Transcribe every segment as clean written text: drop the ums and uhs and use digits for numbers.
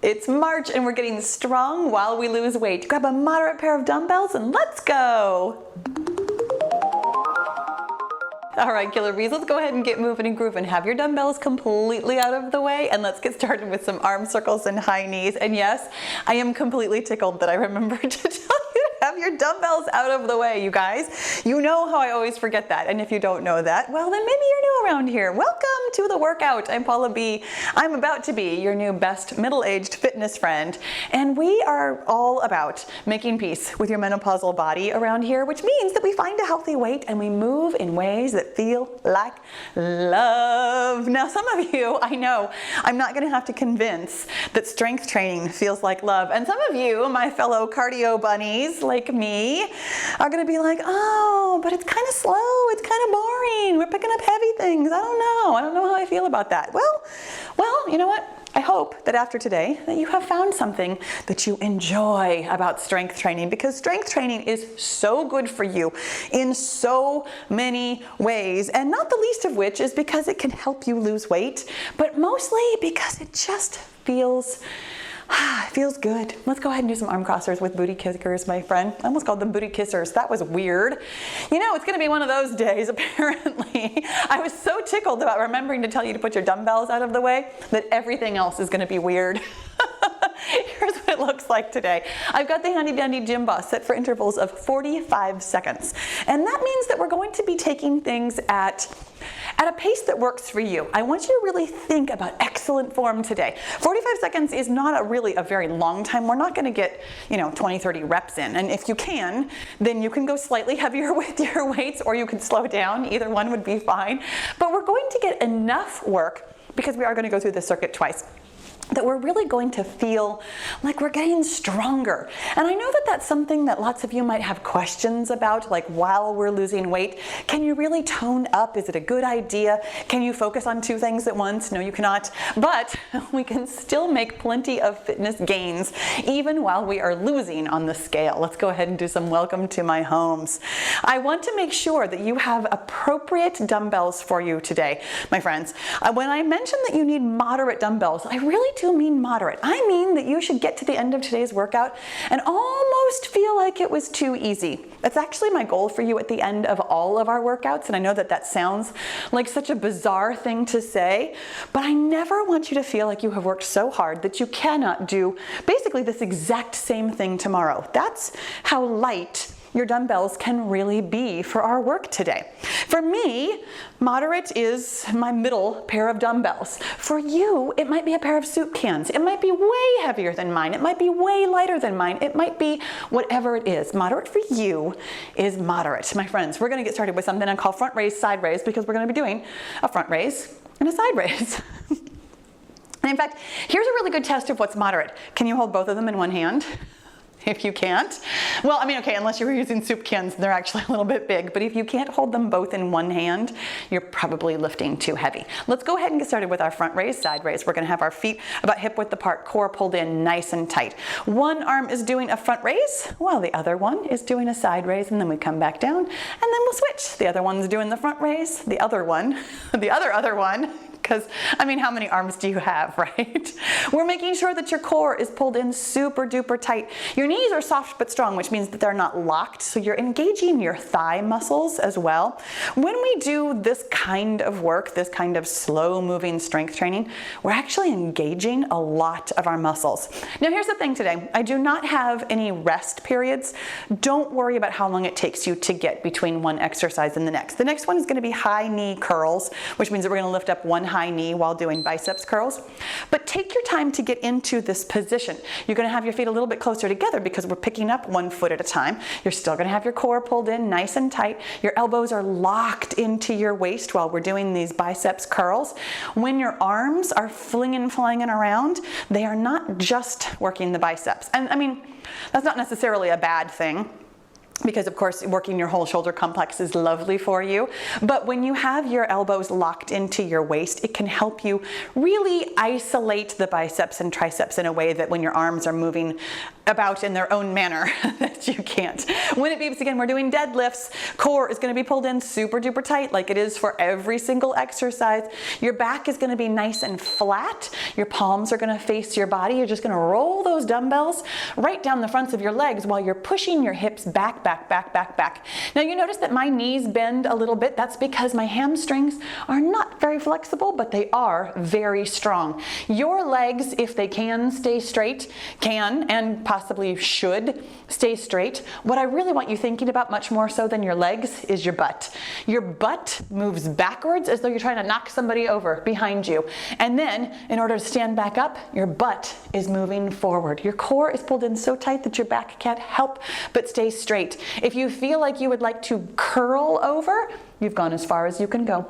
It's March and we're getting strong while we lose weight. Grab a moderate pair of dumbbells and let's go. All right, Killer Bees, let's go ahead and get moving and grooving. Have your dumbbells completely out of the way and let's get started with some arm circles and high knees. And yes, I am completely tickled that I remembered to tell you to have your dumbbells out of the way, you guys. You know how I always forget that. And if you don't know that, well, then maybe you're new around here. Welcome to the workout. I'm Paula B. I'm about to be your new best middle-aged fitness friend. And we are all about making peace with your menopausal body around here, which means that we find a healthy weight and we move in ways that feel like love. Now, some of you, I know, I'm not going to have to convince that strength training feels like love. And some of you, my fellow cardio bunnies like me, are going to be like, oh, but it's kind of slow. It's kind of boring. We're picking up heavy things. I don't know. I don't know how I feel about that. Well, you know what? I hope that after today that you have found something that you enjoy about strength training, because strength training is so good for you in so many ways, and not the least of which is because it can help you lose weight, but mostly because it just feels good. Let's go ahead and do some arm crossers with booty kickers, my friend. I almost called them booty kissers. That was weird. You know, it's going to be one of those days, apparently. I was so tickled about remembering to tell you to put your dumbbells out of the way that everything else is going to be weird. Here's what it looks like today. I've got the handy dandy gym boss set for intervals of 45 seconds. And that means that we're going to be taking things at a pace that works for you. I want you to really think about excellent form today. 45 seconds is not really a very long time. We're not going to get, 20, 30 reps in. And if you can, then you can go slightly heavier with your weights or you can slow down. Either one would be fine. But we're going to get enough work, because we are going to go through this circuit twice, that we're really going to feel like we're getting stronger. And I know that that's something that lots of you might have questions about, like while we're losing weight. Can you really tone up? Is it a good idea? Can you focus on two things at once? No, you cannot. But we can still make plenty of fitness gains even while we are losing on the scale. Let's go ahead and do some welcome to my homes. I want to make sure that you have appropriate dumbbells for you today, my friends. When I mention that you need moderate dumbbells, I really do mean moderate. I mean that you should get to the end of today's workout and almost feel like it was too easy. That's actually my goal for you at the end of all of our workouts, and I know that that sounds like such a bizarre thing to say, but I never want you to feel like you have worked so hard that you cannot do basically this exact same thing tomorrow. That's how light your dumbbells can really be for our work today. For me, moderate is my middle pair of dumbbells. For you, it might be a pair of soup cans. It might be way heavier than mine. It might be way lighter than mine. It might be whatever it is. Moderate for you is moderate. My friends, we're gonna get started with something I call front raise, side raise, because we're gonna be doing a front raise and a side raise. And in fact, here's a really good test of what's moderate. Can you hold both of them in one hand? If you can't, well, okay, unless you were using soup cans, they're actually a little bit big, but if you can't hold them both in one hand, you're probably lifting too heavy. Let's go ahead and get started with our front raise, side raise. We're gonna have our feet about hip width apart, core pulled in nice and tight. One arm is doing a front raise, while the other one is doing a side raise, and then we come back down, and then we'll switch. The other one's doing the front raise, the other one, the other one, because, how many arms do you have, right? We're making sure that your core is pulled in super duper tight. Your knees are soft but strong, which means that they're not locked, so you're engaging your thigh muscles as well. When we do this kind of work, this kind of slow moving strength training, we're actually engaging a lot of our muscles. Now here's the thing today, I do not have any rest periods. Don't worry about how long it takes you to get between one exercise and the next. The next one is going to be high knee curls, which means that we're going to lift up one high knee while doing biceps curls. But take your time to get into this position. You're going to have your feet a little bit closer together because we're picking up one foot at a time. You're still going to have your core pulled in nice and tight. Your elbows are locked into your waist while we're doing these biceps curls. When your arms are flinging around, they are not just working the biceps. And that's not necessarily a bad thing. because of course working your whole shoulder complex is lovely for you. But when you have your elbows locked into your waist, it can help you really isolate the biceps and triceps in a way that when your arms are moving about in their own manner that you can't. When it beeps again, we're doing deadlifts. Core is going to be pulled in super duper tight like it is for every single exercise. Your back is going to be nice and flat. Your palms are going to face your body. You're just going to roll those dumbbells right down the fronts of your legs while you're pushing your hips back, back, back, back, back. Now you notice that my knees bend a little bit. That's because my hamstrings are not very flexible, but they are very strong. Your legs, if they can stay straight, can and possibly should stay straight. What I really want you thinking about much more so than your legs is your butt. Your butt moves backwards as though you're trying to knock somebody over behind you. And then in order to stand back up, your butt is moving forward. Your core is pulled in so tight that your back can't help but stay straight. If you feel like you would like to curl over, you've gone as far as you can go.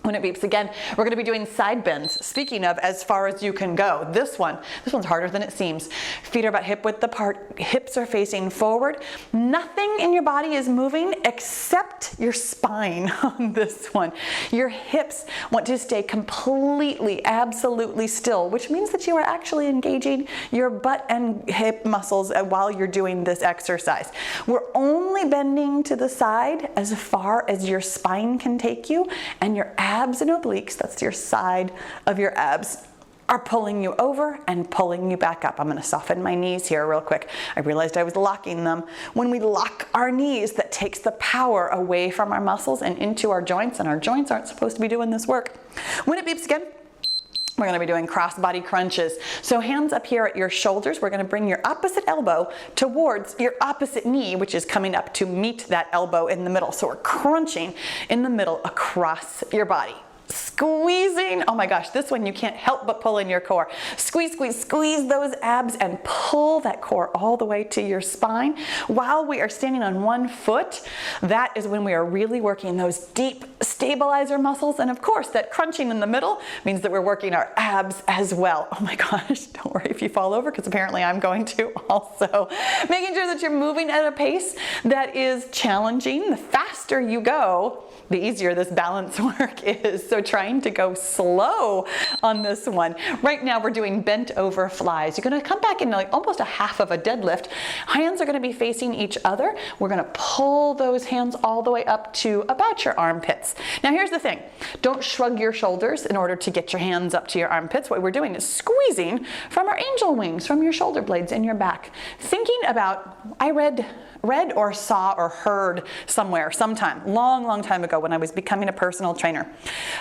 When it beeps again, we're going to be doing side bends. Speaking of as far as you can go, this one's harder than it seems. Feet are about hip width apart, hips are facing forward. Nothing in your body is moving except your spine on this one. Your hips want to stay completely, absolutely still, which means that you are actually engaging your butt and hip muscles while you're doing this exercise. We're only bending to the side as far as your spine can take you, and your abs and obliques, that's your side of your abs, are pulling you over and pulling you back up. I'm going to soften my knees here real quick. I realized I was locking them. When we lock our knees, that takes the power away from our muscles and into our joints, and our joints aren't supposed to be doing this work. When it beeps again, we're going to be doing cross-body crunches. So hands up here at your shoulders. We're going to bring your opposite elbow towards your opposite knee, which is coming up to meet that elbow in the middle. So we're crunching in the middle across your body. Squeezing, oh my gosh, this one you can't help but pull in your core. Squeeze, squeeze, squeeze those abs and pull that core all the way to your spine. While we are standing on one foot, that is when we are really working those deep stabilizer muscles. And of course, that crunching in the middle means that we're working our abs as well. Oh my gosh, don't worry if you fall over, because apparently I'm going to also. Making sure that you're moving at a pace that is challenging. The faster you go, the easier this balance work is. So trying to go slow on this one. Right now we're doing bent over flies. You're going to come back into like almost a half of a deadlift. Hands are going to be facing each other. We're going to pull those hands all the way up to about your armpits. Now here's the thing. Don't shrug your shoulders in order to get your hands up to your armpits. What we're doing is squeezing from our angel wings, from your shoulder blades in your back. Thinking about, I read or saw or heard somewhere, sometime, long time ago when I was becoming a personal trainer.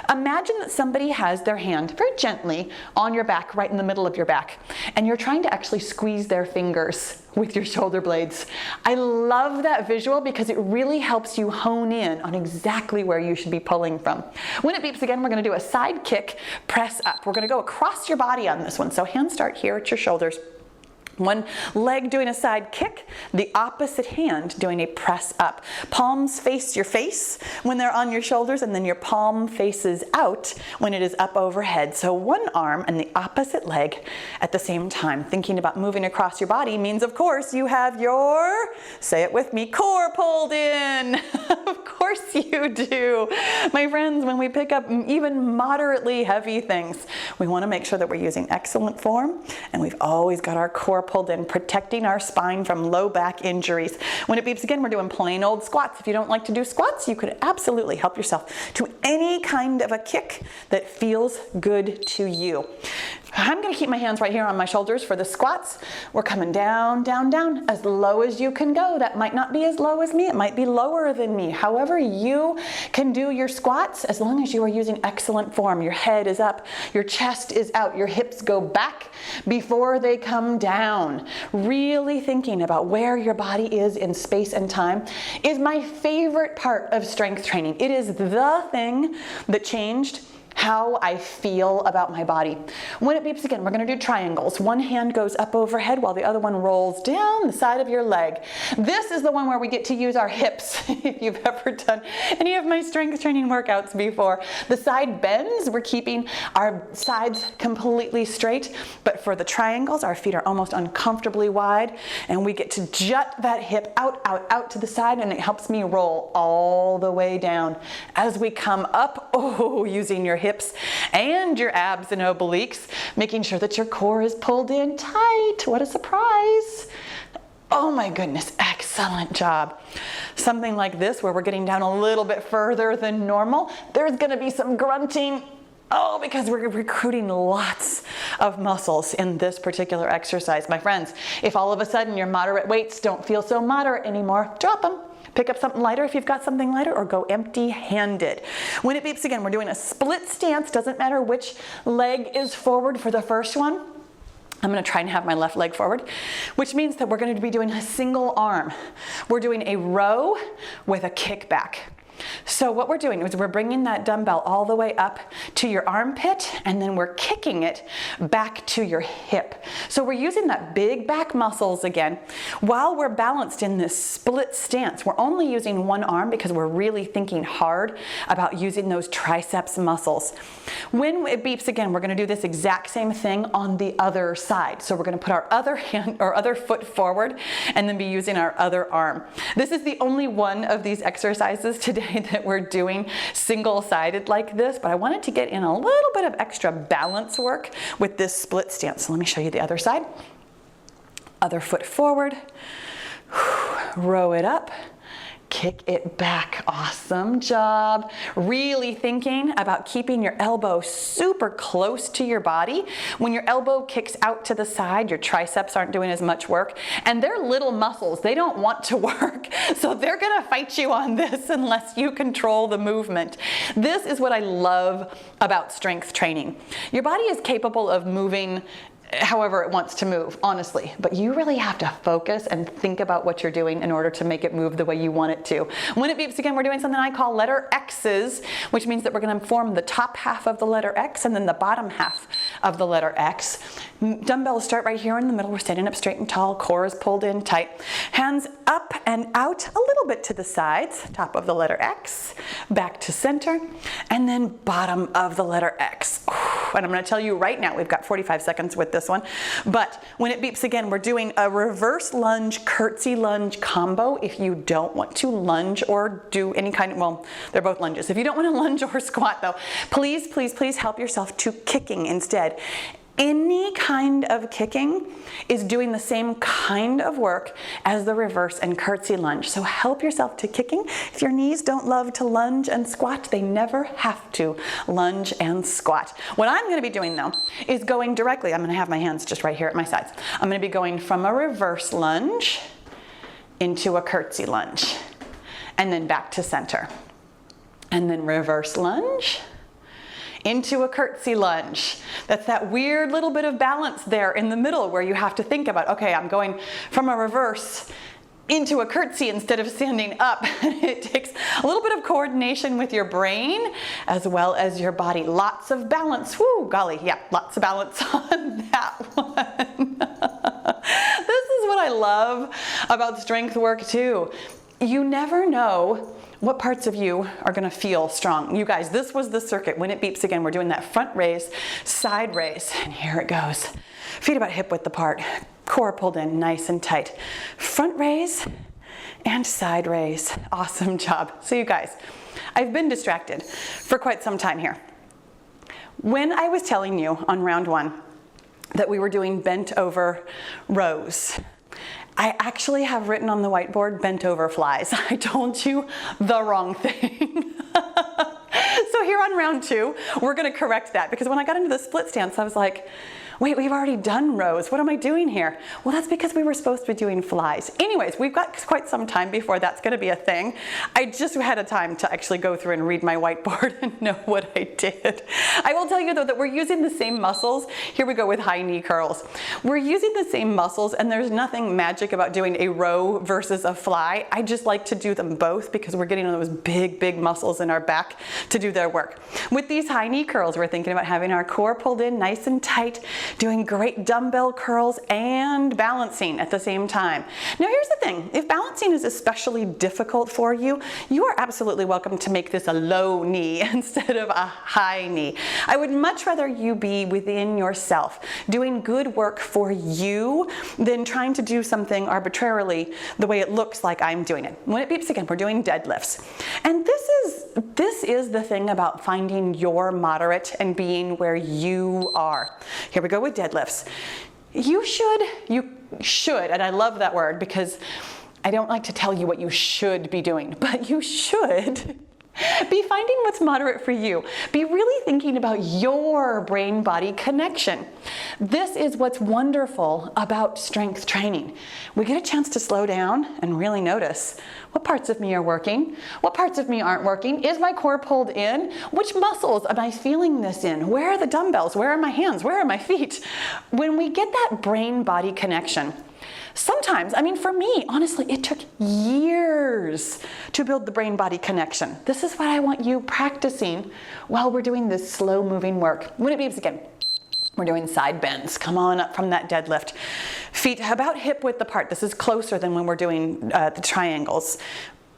Imagine that somebody has their hand very gently on your back, right in the middle of your back, and you're trying to actually squeeze their fingers with your shoulder blades. I love that visual because it really helps you hone in on exactly where you should be pulling from. When it beeps again, we're going to do a side kick, press up. We're going to go across your body on this one. So hands start here at your shoulders. One leg doing a side kick, the opposite hand doing a press up. Palms face your face when they're on your shoulders, and then your palm faces out when it is up overhead. So one arm and the opposite leg at the same time. Thinking about moving across your body means, of course, you have your, say it with me, core pulled in. Of course you do. My friends, when we pick up even moderately heavy things, we want to make sure that we're using excellent form, and we've always got our core pulled in, protecting our spine from low back injuries. When it beeps again, we're doing plain old squats. If you don't like to do squats, you could absolutely help yourself to any kind of a kick that feels good to you. I'm going to keep my hands right here on my shoulders for the squats. We're coming down, down, down, as low as you can go. That might not be as low as me. It might be lower than me. However you can do your squats, as long as you are using excellent form. Your head is up, your chest is out, your hips go back before they come down. Really thinking about where your body is in space and time is my favorite part of strength training. It is the thing that changed how I feel about my body. When it beeps again, we're gonna do triangles. One hand goes up overhead while the other one rolls down the side of your leg. This is the one where we get to use our hips. If you've ever done any of my strength training workouts before. The side bends, we're keeping our sides completely straight, but for the triangles, our feet are almost uncomfortably wide, and we get to jut that hip out, out, out to the side, and it helps me roll all the way down. As we come up, using your hips and your abs and obliques, making sure that your core is pulled in tight. What a surprise. Oh my goodness, excellent job. Something like this where we're getting down a little bit further than normal. There's gonna be some grunting. Because we're recruiting lots of muscles in this particular exercise. My friends, if all of a sudden your moderate weights don't feel so moderate anymore, drop them. Pick up something lighter if you've got something lighter, or go empty-handed. When it beeps again, we're doing a split stance. Doesn't matter which leg is forward for the first one. I'm gonna try and have my left leg forward, which means that we're gonna be doing a single arm. We're doing a row with a kickback. So what we're doing is we're bringing that dumbbell all the way up to your armpit, and then we're kicking it back to your hip. So we're using that big back muscles again while we're balanced in this split stance. We're only using one arm because we're really thinking hard about using those triceps muscles. When it beeps again, we're going to do this exact same thing on the other side. So we're going to put our other hand or other foot forward and then be using our other arm. This is the only one of these exercises today that we're doing single-sided like this, but I wanted to get in a little bit of extra balance work with this split stance. So let me show you the other side. Other foot forward, row it up, kick it back. Awesome job. Really thinking about keeping your elbow super close to your body. When your elbow kicks out to the side, your triceps aren't doing as much work, and they're little muscles. They don't want to work, so they're gonna fight you on this unless you control the movement. This is what I love about strength training. Your body is capable of moving however it wants to move, honestly, but you really have to focus and think about what you're doing in order to make it move the way you want it to. When it beeps again, we're doing something I call letter X's, which means that we're going to form the top half of the letter X and then the bottom half of the letter X. Dumbbells start right here in the middle. We're standing up straight and tall, core is pulled in tight. Hands up and out a little bit to the sides, top of the letter X, back to center, and then bottom of the letter X. And I'm going to tell you right now, we've got 45 seconds with this one, but when it beeps again, we're doing a reverse lunge, curtsy lunge combo. If you don't want to lunge or do any kind of, well, they're both lunges. If you don't want to lunge or squat though, please, please, please help yourself to kicking instead. Any kind of kicking is doing the same kind of work as the reverse and curtsy lunge. So help yourself to kicking. If your knees don't love to lunge and squat, they never have to lunge and squat. What I'm going to be doing though is going directly. I'm going to have my hands just right here at my sides. I'm going to be going from a reverse lunge into a curtsy lunge and then back to center. And then reverse lunge into a curtsy lunge. That's that weird little bit of balance there in the middle where you have to think about, okay, I'm going from a reverse into a curtsy instead of standing up. It takes a little bit of coordination with your brain as well as your body. Lots of balance. Woo, golly, yeah, lots of balance on that one. This is what I love about strength work too. You never know what parts of you are going to feel strong. You guys, this was the circuit. When it beeps again, we're doing that front raise, side raise, and here it goes. Feet about hip width apart, core pulled in nice and tight. Front raise and side raise. Awesome job. So you guys, I've been distracted for quite some time here. When I was telling you on round one that we were doing bent over rows, I actually have written on the whiteboard bent over flies. I told you the wrong thing. So here on round two, we're going to correct that, because when I got into the split stance, I was like, Wait, we've already done rows. What am I doing here? Well, that's because we were supposed to be doing flies. Anyways, we've got quite some time before that's going to be a thing. I just had a time to actually go through and read my whiteboard and know what I did. I will tell you though that we're using the same muscles. Here we go with high knee curls. We're using the same muscles, and there's nothing magic about doing a row versus a fly. I just like to do them both because we're getting those big muscles in our back to do their work. With these high knee curls, we're thinking about having our core pulled in nice and tight, doing great dumbbell curls and balancing at the same time. Now here's the thing, if balancing is especially difficult for you, you are absolutely welcome to make this a low knee instead of a high knee. I would much rather you be within yourself, doing good work for you than trying to do something arbitrarily the way it looks like I'm doing it. When it beeps again, we're doing deadlifts. And this is the thing about finding your moderate and being where you are. Here we go with deadlifts. You should, and I love that word because I don't like to tell you what you should be doing, but you should be finding what's moderate for you. Be really thinking about your brain-body connection. This is what's wonderful about strength training. We get a chance to slow down and really notice what parts of me are working, what parts of me aren't working. Is my core pulled in? Which muscles am I feeling this in? Where are the dumbbells? Where are my hands? Where are my feet? When we get that brain-body connection, sometimes, I mean, for me, honestly, it took years to build the brain-body connection. This is what I want you practicing while we're doing this slow-moving work. When it beeps again, we're doing side bends. Come on up from that deadlift. Feet about hip width apart. This is closer than when we're doing the triangles.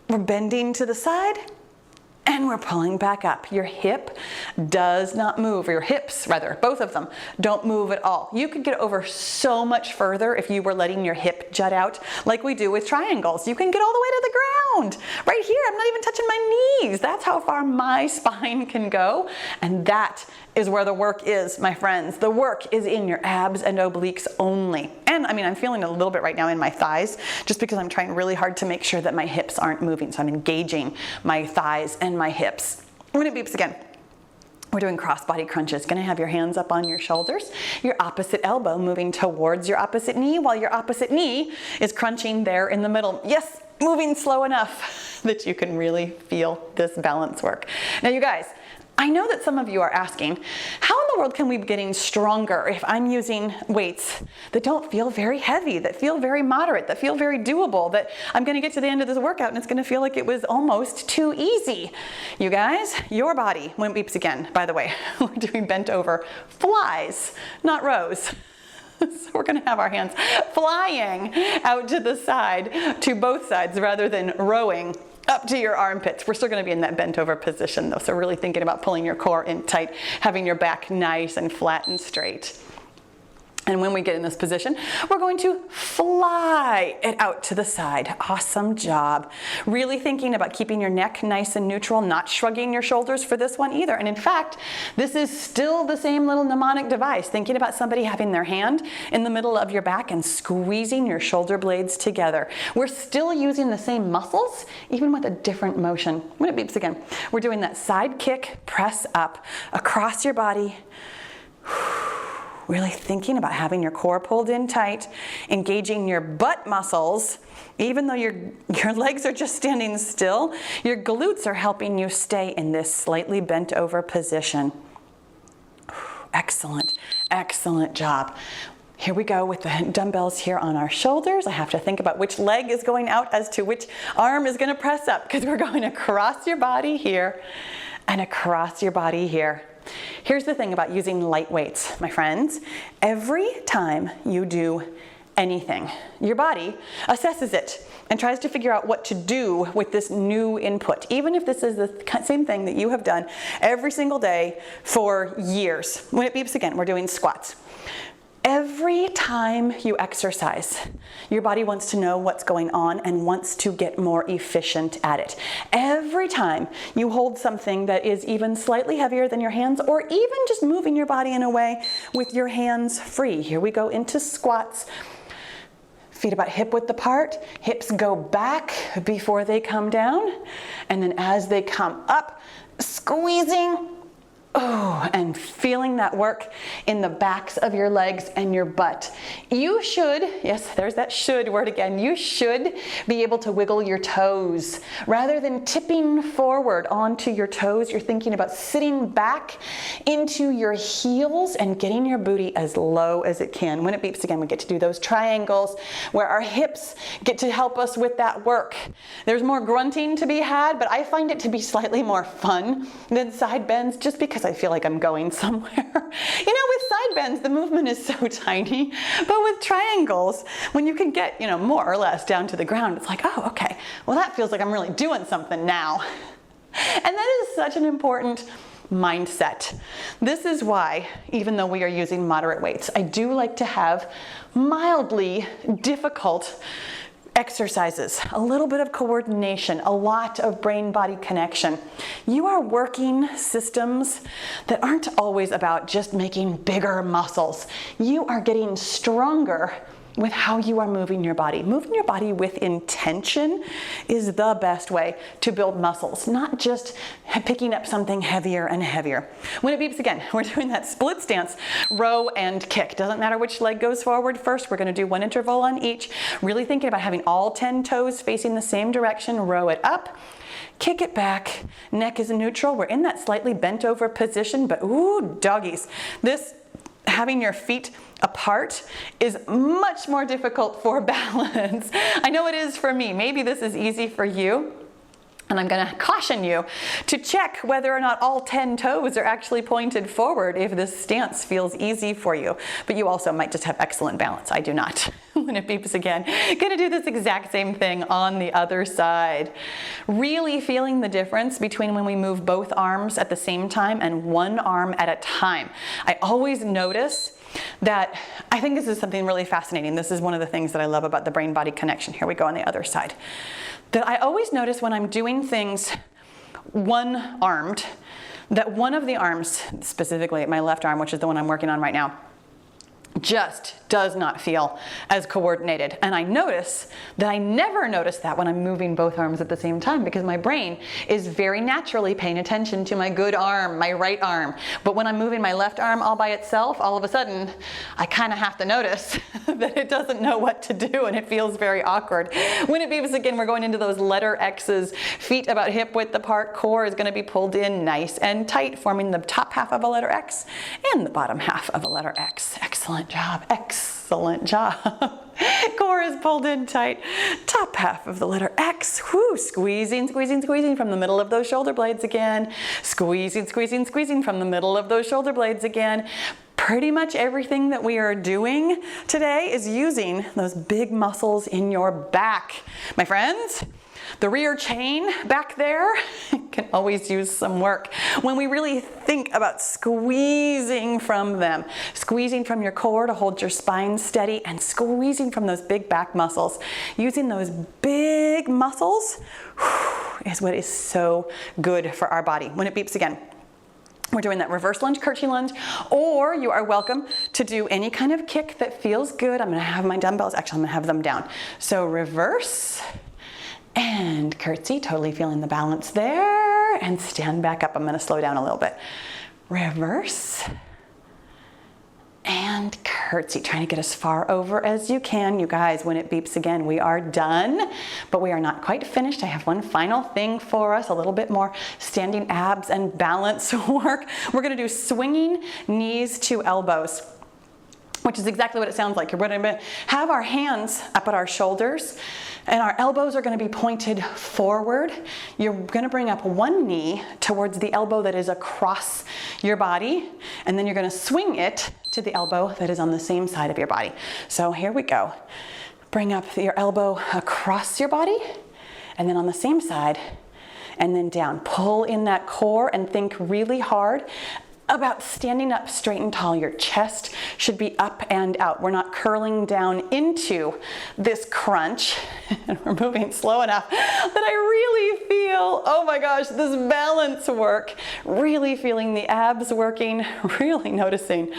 We're bending to the side, and we're pulling back up. Your hip does not move, or your hips rather, both of them don't move at all. You could get over so much further if you were letting your hip jut out like we do with triangles. You can get all the way to the ground. Right here, I'm not even touching my knees. That's how far my spine can go. And that is where the work is, my friends. The work is in your abs and obliques only. And I mean, I'm feeling a little bit right now in my thighs just because I'm trying really hard to make sure that my hips aren't moving. So I'm engaging my thighs and my hips. When it beeps again, we're doing cross-body crunches. Gonna have your hands up on your shoulders, your opposite elbow moving towards your opposite knee while your opposite knee is crunching there in the middle. Yes, moving slow enough that you can really feel this balance work. Now you guys, I know that some of you are asking, how in the world can we be getting stronger if I'm using weights that don't feel very heavy, that feel very moderate, that feel very doable, that I'm gonna get to the end of this workout and it's gonna feel like it was almost too easy? You guys, your body, when it beeps again, by the way, we're doing bent over flies, not rows. So we're gonna have our hands flying out to the side, to both sides, rather than rowing up to your armpits. We're still gonna be in that bent over position though, so really thinking about pulling your core in tight, having your back nice and flat and straight. And when we get in this position, we're going to fly it out to the side. Awesome job. Really thinking about keeping your neck nice and neutral, not shrugging your shoulders for this one either. And in fact, this is still the same little mnemonic device. Thinking about somebody having their hand in the middle of your back and squeezing your shoulder blades together. We're still using the same muscles, even with a different motion. When it beeps again, we're doing that side kick, press up across your body. Really thinking about having your core pulled in tight, engaging your butt muscles, even though your legs are just standing still, your glutes are helping you stay in this slightly bent over position. Excellent, excellent job. Here we go with the dumbbells here on our shoulders. I have to think about which leg is going out as to which arm is gonna press up, because we're going across your body here and across your body here. Here's the thing about using light weights, my friends. Every time you do anything, your body assesses it and tries to figure out what to do with this new input, even if this is the same thing that you have done every single day for years. When it beeps again, we're doing squats. Every time you exercise, your body wants to know what's going on and wants to get more efficient at it. Every time you hold something that is even slightly heavier than your hands, or even just moving your body in a way with your hands free. Here we go into squats. Feet about hip width apart, hips go back before they come down, and then as they come up, squeezing Oh, and feeling that work in the backs of your legs and your butt. You should, yes, there's that should word again, you should be able to wiggle your toes. Rather than tipping forward onto your toes, you're thinking about sitting back into your heels and getting your booty as low as it can. When it beeps again, we get to do those triangles where our hips get to help us with that work. There's more grunting to be had, but I find it to be slightly more fun than side bends just because I feel like I'm going somewhere. You know, with side bends, the movement is so tiny, but with triangles, when you can get, you know, more or less down to the ground, it's like, oh, okay, well, that feels like I'm really doing something now. And that is such an important mindset. This is why, even though we are using moderate weights, I do like to have mildly difficult exercises, a little bit of coordination, a lot of brain-body connection. You are working systems that aren't always about just making bigger muscles. You are getting stronger with how you are moving your body. Moving your body with intention is the best way to build muscles, not just picking up something heavier and heavier. When it beeps again, we're doing that split stance, row and kick. Doesn't matter which leg goes forward first. We're gonna do one interval on each. Really thinking about having all 10 toes facing the same direction. Row it up, kick it back, neck is neutral. We're in that slightly bent over position, but ooh, doggies. Having your feet apart is much more difficult for balance. I know it is for me. Maybe this is easy for you. And I'm going to caution you to check whether or not all 10 toes are actually pointed forward if this stance feels easy for you. But you also might just have excellent balance. I do not. When it beeps again, going to do this exact same thing on the other side. Really feeling the difference between when we move both arms at the same time and one arm at a time. I always notice that, I think this is something really fascinating. This is one of the things that I love about the brain-body connection. Here we go on the other side. That I always notice when I'm doing things one-armed, that one of the arms, specifically my left arm, which is the one I'm working on right now, just does not feel as coordinated. And I notice that I never notice that when I'm moving both arms at the same time, because my brain is very naturally paying attention to my good arm, my right arm. But when I'm moving my left arm all by itself, all of a sudden, I kind of have to notice that it doesn't know what to do and it feels very awkward. When it beeps again, we're going into those letter X's. Feet about hip width apart, core is going to be pulled in nice and tight, forming the top half of a letter X and the bottom half of a letter X. Excellent job. Excellent job. Core is pulled in tight. Top half of the letter X. Whoo, squeezing, squeezing, squeezing from the middle of those shoulder blades again. Squeezing, squeezing, squeezing from the middle of those shoulder blades again. Pretty much everything that we are doing today is using those big muscles in your back. My friends, the rear chain back there can always use some work. When we really think about squeezing from them, squeezing from your core to hold your spine steady and squeezing from those big back muscles, using those big muscles is what is so good for our body. When it beeps again, we're doing that reverse lunge, curtsy lunge, or you are welcome to do any kind of kick that feels good. I'm going to have my dumbbells, actually I'm going to have them down. So reverse and curtsy, totally feeling the balance there, and stand back up. I'm going to slow down a little bit. Reverse and curtsy, trying to get as far over as you can. You guys, when it beeps again, we are done, but we are not quite finished. I have one final thing for us, a little bit more standing abs and balance work. We're going to do swinging knees to elbows, which is exactly what it sounds like. We're going to have our hands up at our shoulders and our elbows are going to be pointed forward. You're going to bring up one knee towards the elbow that is across your body, and then you're going to swing it to the elbow that is on the same side of your body. So here we go. Bring up your elbow across your body, and then on the same side, and then down. Pull in that core and think really hard about standing up straight and tall. Your chest should be up and out. We're not curling down into this crunch. And we're moving slow enough that I really feel, oh my gosh, this balance work. Really feeling the abs working, really noticing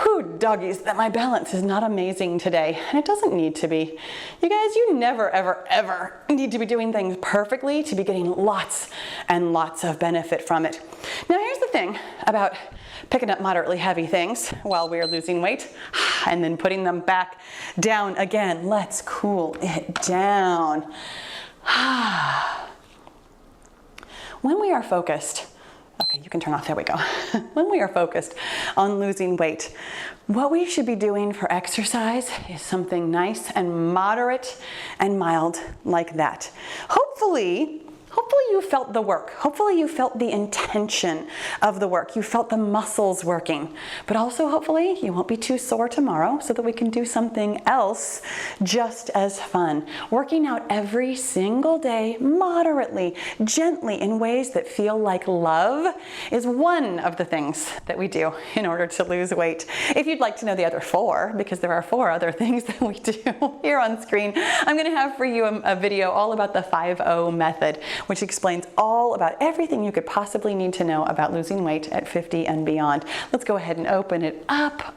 Whew, doggies, that my balance is not amazing today, and it doesn't need to be. You guys, you never, ever, ever need to be doing things perfectly to be getting lots and lots of benefit from it. Now, here's the thing about picking up moderately heavy things while we're losing weight and then putting them back down again. Let's cool it down. When we are focused, okay, you can turn off, there we go. When we are focused on losing weight, what we should be doing for exercise is something nice and moderate and mild like that. Hopefully you felt the work. Hopefully you felt the intention of the work. You felt the muscles working. But also hopefully you won't be too sore tomorrow so that we can do something else just as fun. Working out every single day, moderately, gently, in ways that feel like love is one of the things that we do in order to lose weight. If you'd like to know the other 4, because there are 4 other things that we do here on screen, I'm going to have for you a video all about the 5-0 method, which explains all about everything you could possibly need to know about losing weight at 50 and beyond. Let's go ahead and open it up.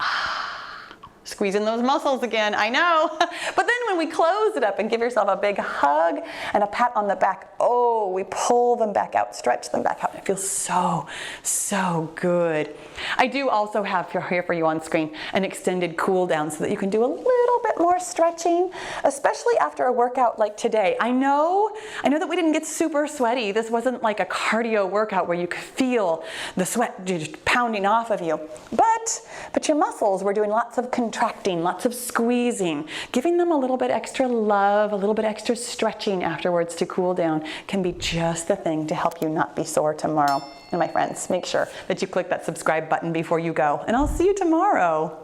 Squeezing those muscles again, I know. But then when we close it up and give yourself a big hug and a pat on the back, oh, we pull them back out, stretch them back out. It feels so, so good. I do also have here for you on screen an extended cool down so that you can do a little bit more stretching, especially after a workout like today. I know that we didn't get super sweaty. This wasn't like a cardio workout where you could feel the sweat just pounding off of you. But your muscles were doing lots of contracting, lots of squeezing. Giving them a little bit extra love, a little bit extra stretching afterwards to cool down can be just the thing to help you not be sore tomorrow. And my friends, make sure that you click that subscribe button before you go, and I'll see you tomorrow.